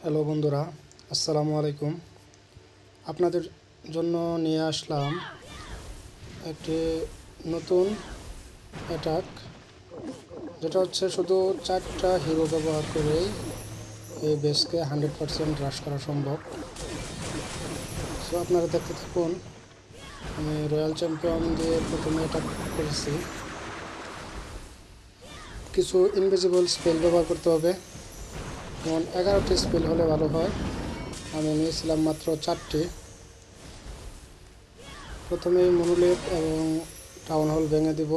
Hello বন্ধুরা, আসসালামু আলাইকুম। আপনাদের জন্য নিয়ে আসলাম একটি নতুন অ্যাটাক, যেটা হচ্ছে শুধু 4টা হিরো ব্যবহার করেই এই বেসকে 100% হ্রাস করা সম্ভব। সো আপনারা দেখতে থাকুন। আমি রয়্যাল চ্যাম্পিয়ন দিয়ে প্রথমে অ্যাটাক করেছি। কিছু ইনভিজিবল স্পেল ব্যবহার করতে হবে, যেমন 11টি স্পেল হলে ভালো হয়। আমি নিয়েছিলাম মাত্র 4টি। প্রথমেই মনোলিথ এবং টাউন হল ভেঙে দিব,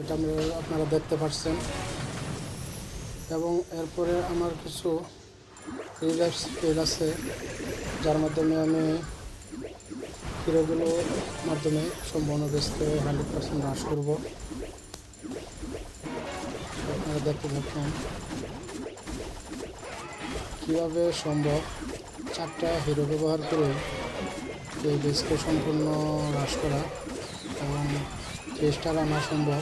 এটা আপনারা দেখতে পাচ্ছেন। এবং এরপরে আমার কিছু রিভাইভ স্পেল আছে, যার মাধ্যমে আমি হিরোগুলোর মাধ্যমে সম্পূর্ণ বেসকে 100% হ্রাস করব। আপনারা দেখতে থাকুন কীভাবে সম্ভব 4টা হিরো ব্যবহার করে এই বেসকে সম্পূর্ণ হ্রাস করা এবং 3 স্টার আনা সম্ভব।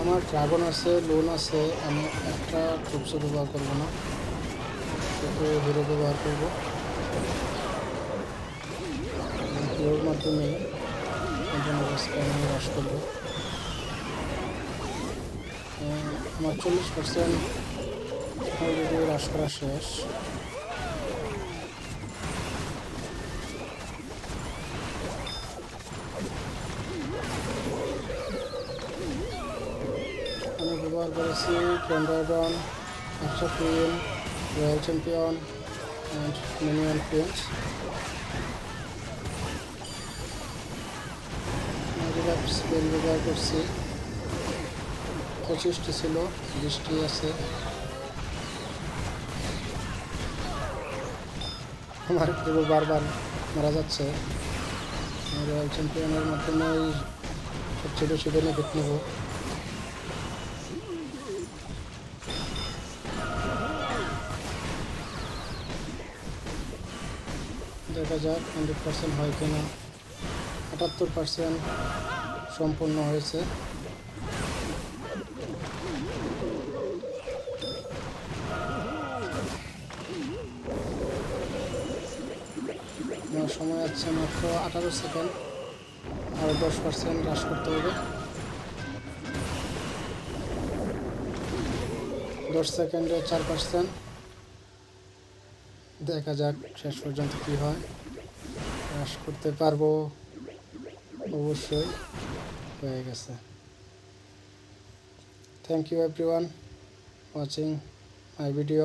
আমার ড্রাগন আছে, লোন আছে, আমি একটা ট্রুপসও ব্যবহার করবো না, শুধু হিরো ব্যবহার করব। হিরোর মাধ্যমে আমি হ্রাস করব। আমার 40% অলরেডি হ্রাস করা শেষ। আমি ব্যবহার করেছি ক্যান্ডারডন, আফসা queen, royal champion and minion prince. Spell ব্যবহার করছি, 25টি ছিল, 20টি আছে। আমার পুরো বারবার মারা যাচ্ছে। রয়্যাল চ্যাম্পিয়নের মাধ্যমে সবচেয়ে বেশি বেনিফিট নেব। দেখা যাক 100% হয় কিনা। 78% সম্পূর্ণ হয়েছে। আমার সময় আছে মাত্র 18 সেকেন্ড, আরও 10% হ্রাস করতে হবে। 10 সেকেন্ডে 4%। দেখা যাক শেষ পর্যন্ত কী হয়। হ্রাস করতে পারবো, অবশ্যই হয়ে গেছে। Thank you everyone watching my video.